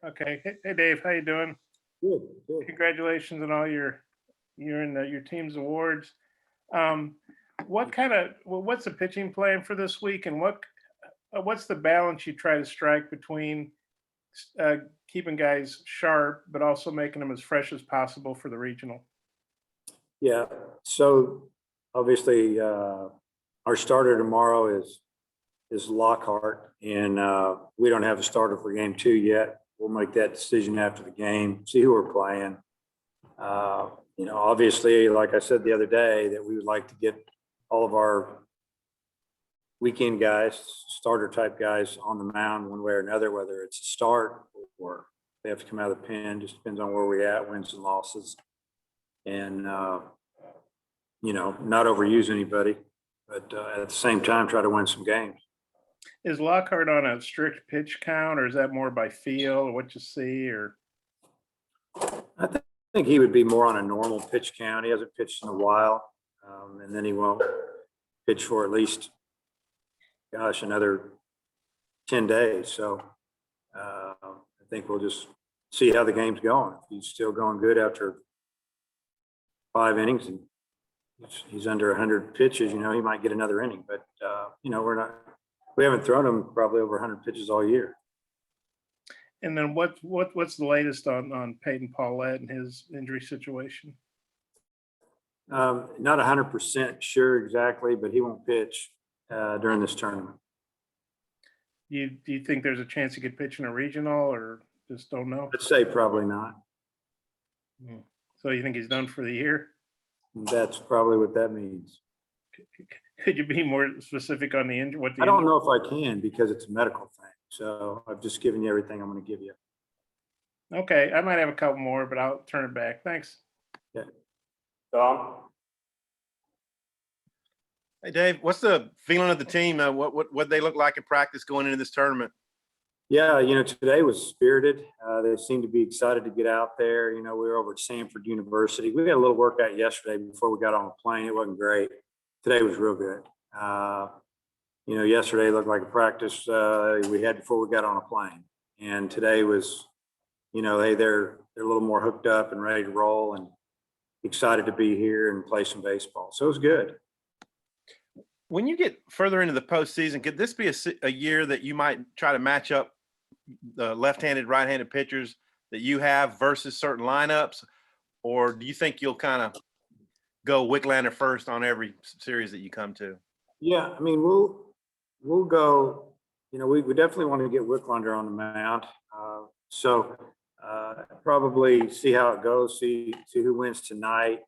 Okay. Hey, Dave, how you doing? Good, good. Congratulations on all your team's awards. Um, what's the pitching plan for this week, and what's the balance you try to strike between uh, keeping guys sharp but also making them as fresh as possible for the regional? Yeah. So obviously, our starter tomorrow is Lockhart, and we don't have a starter for game 2 yet. We'll make that decision after the game, see who we're playing. Obviously, like I said the other day, that we would like to get all of our weekend guys, starter type guys on the mound one way or another, whether it's a start or they have to come out of the pen. Just depends on where we're at, wins and losses. And, not overuse anybody, but at the same time, try to win some games. Is Lockhart on a strict pitch count, or is that more by feel or what you see? Or I think he would be more on a normal pitch count. He hasn't pitched in a while, and then he won't pitch for at least, another 10 days. So I think we'll just see how the game's going. If he's still going good after 5 innings and he's under 100 pitches, he might get another inning. But, we haven't thrown him probably over 100 pitches all year. and then what's the latest on Peyton Paulette and his injury situation? Not 100% sure exactly, but he won't pitch during this tournament. Do you think there's a chance he could pitch in a regional, or just don't know? I'd say probably not. So you think he's done for the year? That's probably what that means. Could you be more specific on the injury? I don't know if I can because it's a medical thing. So I've just given you everything I'm going to give you. Okay, I might have a couple more, but I'll turn it back. Thanks. Yeah. Tom? Hey, Dave, what's the feeling of the team? What they look like in practice going into this tournament? Yeah, today was spirited. They seemed to be excited to get out there. We were over at Samford University. We had a little workout yesterday before we got on the plane. It wasn't great. Today was real good. Yesterday looked like a practice we had before we got on a plane. And today was, they're a little more hooked up and ready to roll and excited to be here and play some baseball. So it was good. When you get further into the postseason, could this be a year that you might try to match up the left-handed, right-handed pitchers that you have versus certain lineups? Or do you think you'll kind of go Wicklander first on every series that you come to? Yeah, I mean, we'll go, we definitely want to get Wicklander on the mound. Probably see how it goes, see who wins tonight.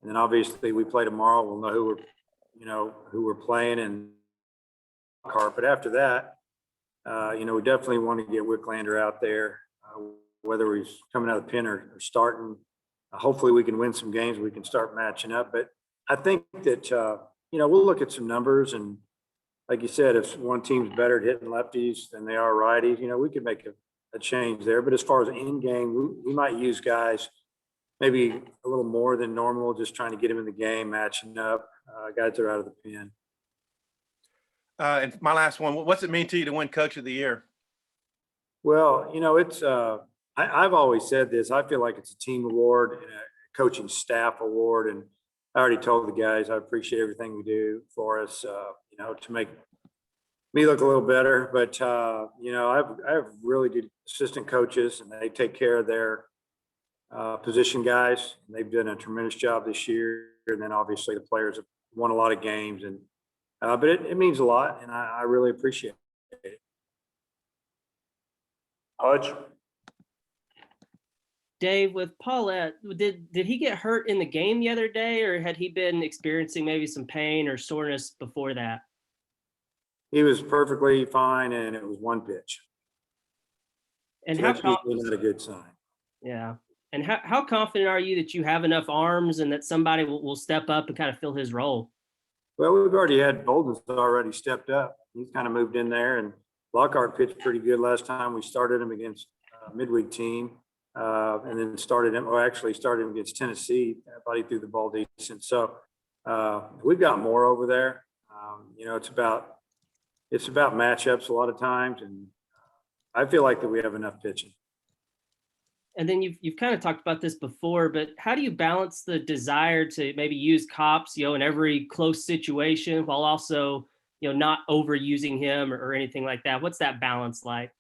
And then obviously we play tomorrow. We'll know who we're playing and card. But after that, we definitely want to get Wicklander out there, whether he's coming out of the pen or starting. Hopefully we can win some games. We can start matching up. But I think that, we'll look at some numbers. And like you said, if one team's better at hitting lefties than they are righties, we could make a change there. But as far as in game, we might use guys maybe a little more than normal, just trying to get them in the game, matching up guys that are out of the pen. And my last one, what's it mean to you to win Coach of the Year? Well, it's I've always said this. I feel like it's a team award and a coaching staff award. And I already told the guys I appreciate everything we do for us, to make me look a little better. But, I have really good assistant coaches, and they take care of their position guys. And they've done a tremendous job this year. And then obviously the players have won a lot of games. And but it means a lot, and I really appreciate it. Hodge? Dave, with Paulette, did he get hurt in the game the other day, or had he been experiencing maybe some pain or soreness before that? He was perfectly fine, and it was one pitch. And So how that's usually not a good sign. Yeah. And how confident are you that you have enough arms and that somebody will step up and kind of fill his role? Well, we've already had Bolden's already stepped up. He's kind of moved in there, and Lockhart pitched pretty good last time we started him against a midweek team. And then started him against Tennessee. I thought he threw the ball decent. So we've got more over there. It's about matchups a lot of times, and I feel like that we have enough pitching. And then you've kind of talked about this before, but how do you balance the desire to maybe use Cops, in every close situation while also, not overusing him or anything like that? What's that balance like?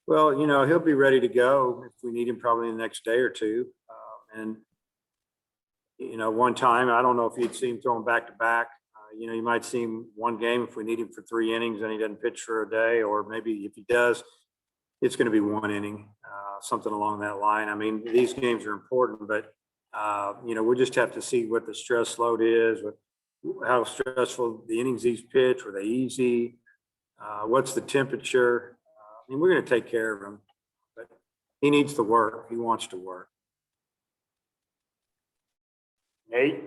Well, he'll be ready to go if we need him probably the next day or two. And one time, I don't know if you'd see him throwing back to back. You might see him one game if we need him for 3 innings and he doesn't pitch for a day, or maybe if he does, it's going to be 1 inning, something along that line. I mean, these games are important, but we'll just have to see what the stress load is, how stressful the innings he's pitched, were they easy, what's the temperature. I mean, we're going to take care of him, but he needs to work. He wants to work. Nate?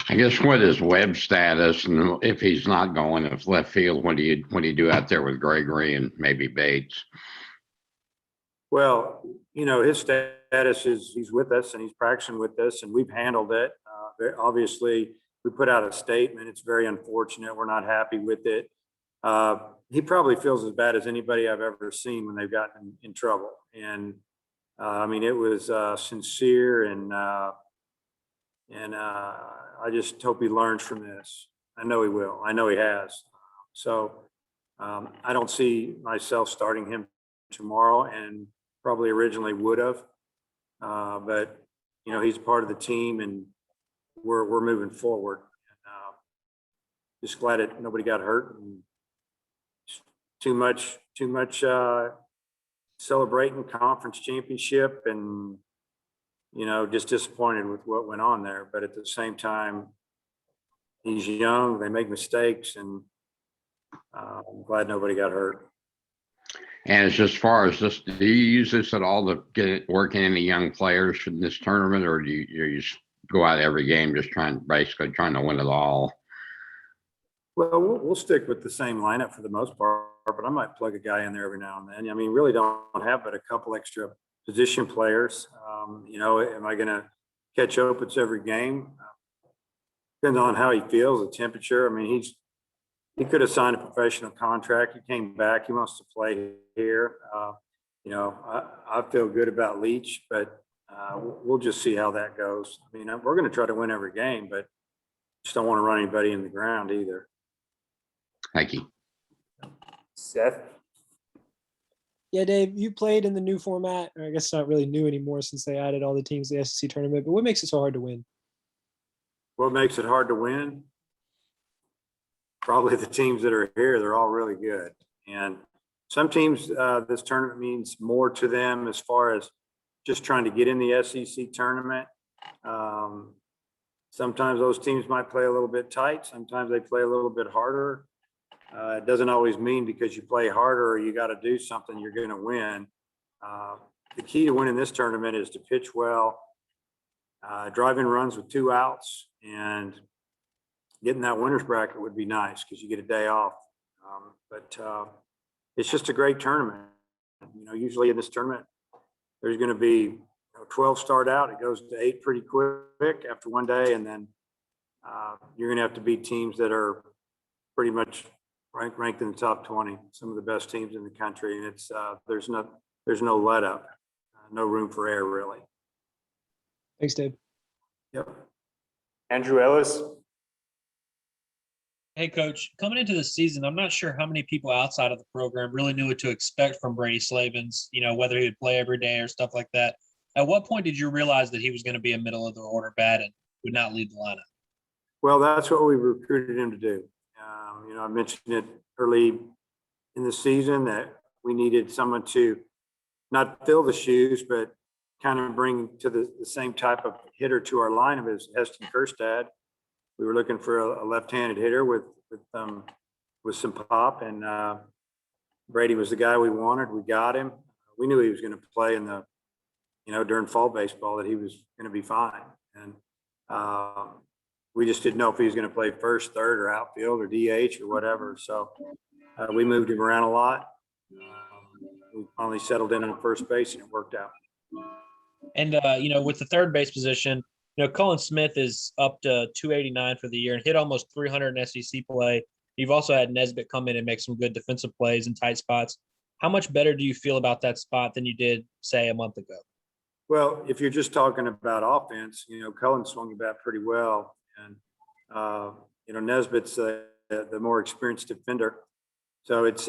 I guess what is Webb's status, and if he's not going, if left field, what do you do out there with Gregory and maybe Bates? Well, his status is he's with us and he's practicing with us, and we've handled it. Obviously, we put out a statement. It's very unfortunate. We're not happy with it. He probably feels as bad as anybody I've ever seen when they've gotten in trouble. And I mean, it was sincere, and I just hope he learns from this. I know he will. I know he has. So I don't see myself starting him tomorrow, and probably originally would have. But he's part of the team, and we're moving forward. And, just glad that nobody got hurt. And too much celebrating conference championship, and just disappointed with what went on there. But at the same time, he's young, they make mistakes, and I'm glad nobody got hurt. And it's as far as this, do you use this at all to get working any young players in this tournament, or do you just go out every game just basically trying to win it all? Well, we'll stick with the same lineup for the most part, but I might plug a guy in there every now and then. I mean, really don't have but a couple extra position players. Am I going to catch opens every game? Depends on how he feels, the temperature. I mean, he could have signed a professional contract. He came back. He wants to play here. I feel good about Leach, but we'll just see how that goes. I mean, we're going to try to win every game, but just don't want to run anybody in the ground either. Thank you. Seth? Yeah, Dave, you played in the new format, or I guess it's not really new anymore since they added all the teams to the SEC tournament, but what makes it so hard to win? What makes it hard to win? Probably the teams that are here, they're all really good. And some teams, this tournament means more to them as far as just trying to get in the SEC tournament. Sometimes those teams might play a little bit tight. Sometimes they play a little bit harder. It doesn't always mean because you play harder or you got to do something, you're going to win. The key to winning this tournament is to pitch well, driving runs with 2 outs, and getting that winner's bracket would be nice because you get a day off. But it's just a great tournament. Usually in this tournament, there's going to be 12 start out. It goes to 8 pretty quick after one day, and then you're going to have to beat teams that are pretty much ranked in the top 20, some of the best teams in the country. And it's there's no let up, no room for error really. Thanks, Dave. Yep. Andrew Ellis. Hey, Coach, coming into the season, I'm not sure how many people outside of the program really knew what to expect from Brady Slavens, whether he would play every day or stuff like that. At what point did you realize that he was going to be a middle of the order bat and would not lead the lineup? Well, that's what we recruited him to do. I mentioned it early in the season that we needed someone to not fill the shoes, but kind of bring to the same type of hitter to our lineup as Heston Kjerstad. We were looking for a left-handed hitter with some pop, and Brady was the guy we wanted. We got him. We knew he was going to play in the, during fall baseball, that he was going to be fine. And we just didn't know if he was going to play first, third, or outfield, or DH, or whatever. So we moved him around a lot. We finally settled in on first base, and it worked out. And, with the third base position, Cullen Smith is up to 289 for the year and hit almost 300 in SEC play. You've also had Nesbitt come in and make some good defensive plays in tight spots. How much better do you feel about that spot than you did, say, a month ago? Well, if you're just talking about offense, Cullen swung the bat pretty well. And, Nesbitt's the more experienced defender. So it's,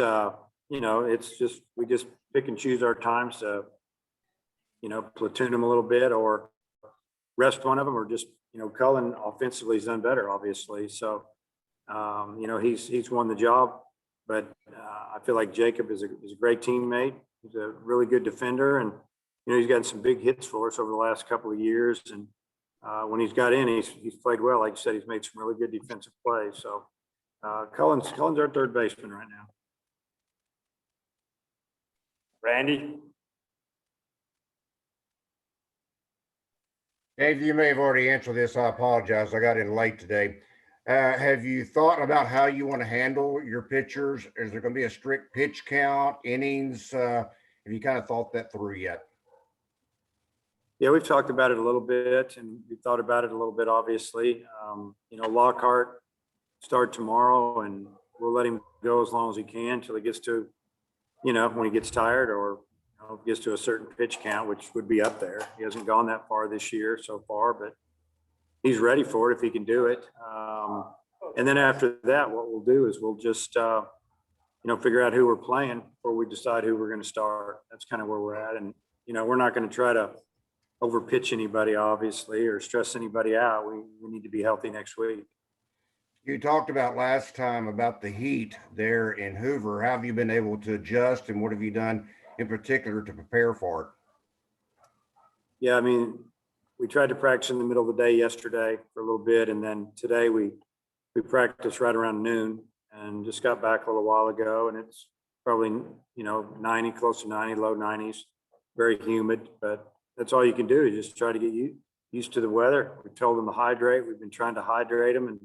we just pick and choose our times to, platoon them a little bit or rest one of them, or just, Cullen offensively has done better, obviously. So, he's won the job, but I feel like Jacob is a great teammate. He's a really good defender, and he's gotten some big hits for us over the last couple of years. And when he's got in, he's played well. Like you said, he's made some really good defensive plays. So Cullen's our third baseman right now. Randy? Dave, you may have already answered this. I apologize. I got in late today. Have you thought about how you want to handle your pitchers? Is there going to be a strict pitch count, innings? Have you kind of thought that through yet? Yeah, we've talked about it a little bit, and we've thought about it a little bit, obviously. Lockhart start tomorrow, and we'll let him go as long as he can until he gets to, when he gets tired or gets to a certain pitch count, which would be up there. He hasn't gone that far this year so far, but he's ready for it if he can do it. And then after that, what we'll do is we'll just, figure out who we're playing before we decide who we're going to start. That's kind of where we're at. And, we're not going to try to over pitch anybody, obviously, or stress anybody out. We need to be healthy next week. You talked about last time about the heat there in Hoover. How have you been able to adjust, and what have you done in particular to prepare for it? Yeah, we tried to practice in the middle of the day yesterday for a little bit, and then today we practiced right around noon and just got back a little while ago, and it's probably 90, close to 90, low 90s, very humid, but that's all you can do is just try to get used to the weather. We told them to hydrate. We've been trying to hydrate them and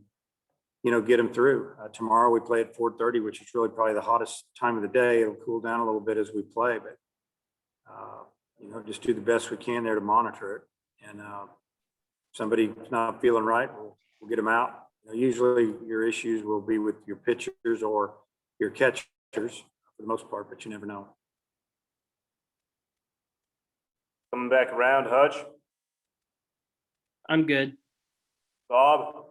get them through. Tomorrow we play at 4:30, which is really probably the hottest time of the day. It'll cool down a little bit as we play, but just do the best we can there to monitor it. And somebody's not feeling right, we'll get them out. Usually your issues will be with your pitchers or your catchers for the most part, but you never know. Coming back around, Hutch. I'm good. Bob.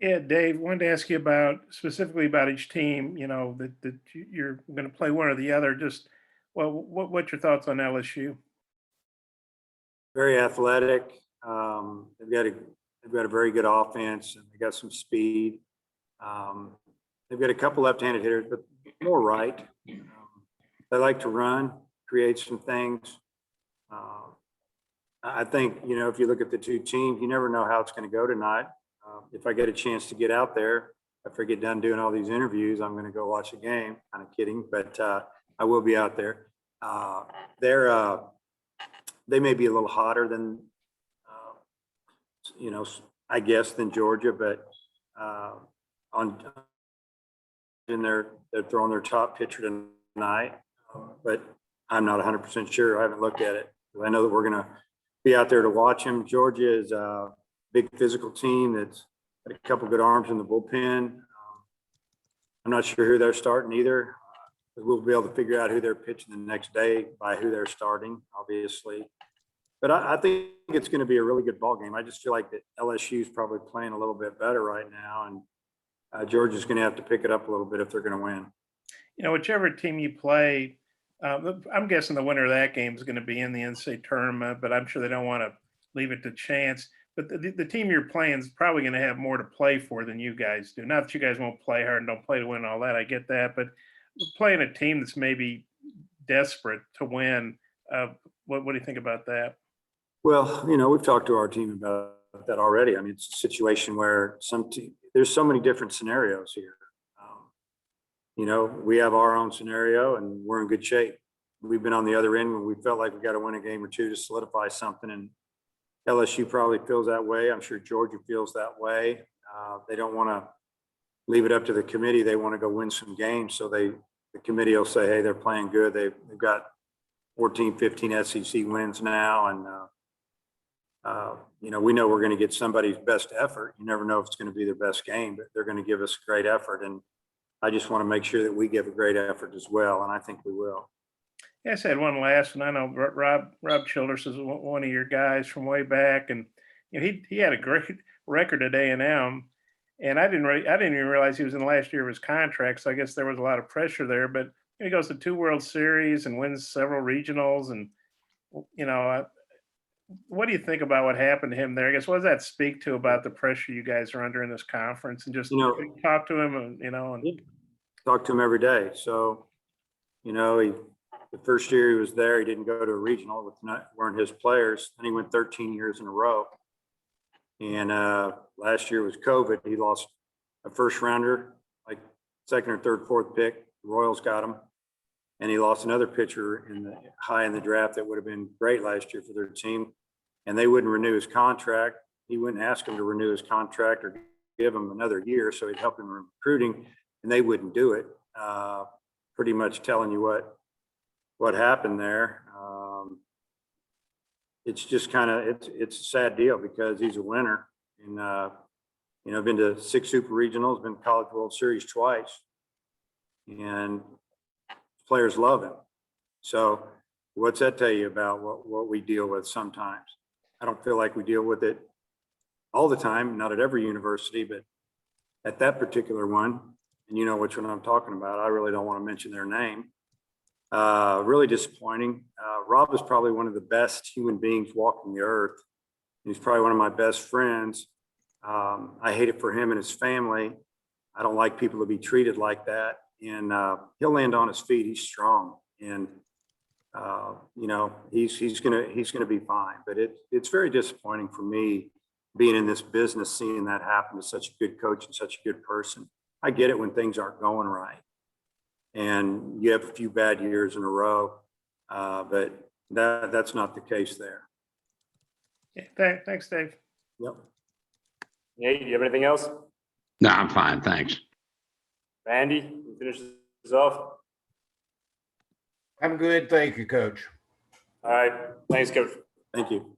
Yeah, Dave, wanted to ask you specifically about each team, that you're going to play one or the other. Just, what's your thoughts on LSU? Very athletic. They've got a very good offense, and they got some speed. They've got a couple left-handed hitters, but more right. They like to run, create some things. I think, if you look at the two teams, you never know how it's going to go tonight. If I get a chance to get out there, after I get done doing all these interviews, I'm going to go watch a game. Kind of kidding, but I will be out there. They may be a little hotter than, I guess, than Georgia, but they're throwing their top pitcher tonight. But I'm not 100% sure. I haven't looked at it. I know that we're going to be out there to watch him. Georgia is a big physical team that's got a couple good arms in the bullpen. I'm not sure who they're starting either. We'll be able to figure out who they're pitching the next day by who they're starting, obviously. But I think it's going to be a really good ball game. I just feel like that LSU is probably playing a little bit better right now, and Georgia's going to have to pick it up a little bit if they're going to win. Whichever team you play, I'm guessing the winner of that game is going to be in the NCAA tournament, but I'm sure they don't want to leave it to chance. But the team you're playing is probably going to have more to play for than you guys do. Not that you guys won't play hard and don't play to win and all that. I get that. But playing a team that's maybe desperate to win, what do you think about that? Well, we've talked to our team about that already. It's a situation where there's so many different scenarios here. We have our own scenario and we're in good shape. We've been on the other end when we felt like we got to win a game or two to solidify something. And LSU probably feels that way. I'm sure Georgia feels that way. They don't want to leave it up to the committee. They want to go win some games. So the committee will say, hey, they're playing good. They've got 14, 15 SEC wins now. And, we know we're going to get somebody's best effort. You never know if it's going to be their best game, but they're going to give us great effort. And I just want to make sure that we give a great effort as well, and I think we will. Yes, I had one last one. I know Rob Childress is one of your guys from way back, and he had a great record at A&M, and I didn't even realize he was in the last year of his contract. So I guess there was a lot of pressure there. But he goes to 2 World Series and wins several regionals, and what do you think about what happened to him there? I guess what does that speak to about the pressure you guys are under in this conference, and just talk to him, and Talk to him every day. So, the first year he was there, he didn't go to a regional, weren't his players. Then he went 13 years in a row. And last year was COVID. He lost a first rounder, like second or third, fourth pick. The Royals got him. And he lost another pitcher high in the draft that would have been great last year for their team. And they wouldn't renew his contract. He wouldn't ask him to renew his contract or give him another year. So he'd help him in recruiting, and they wouldn't do it. Pretty much telling you what happened there. It's just it's a sad deal because he's a winner, and been to 6 super regionals, been to College World Series twice, and players love him. So what's that tell you about what we deal with sometimes? I don't feel like we deal with it all the time, not at every university, but at that particular one, and you know which one I'm talking about. I really don't want to mention their name. Really disappointing. Rob is probably one of the best human beings walking the earth. He's probably one of my best friends. I hate it for him and his family. I don't like people to be treated like that. And he'll land on his feet. He's strong, and he's gonna be fine. But it's very disappointing for me being in this business, seeing that happen to such a good coach and such a good person. I get it when things aren't going right, and you have a few bad years in a row, but that's not the case there. Yeah, thanks, Dave. Yep. Nate, do you have anything else? No, I'm fine. Thanks. Randy, you finish this off? I'm good. Thank you, Coach. All right. Thanks, Coach. Thank you.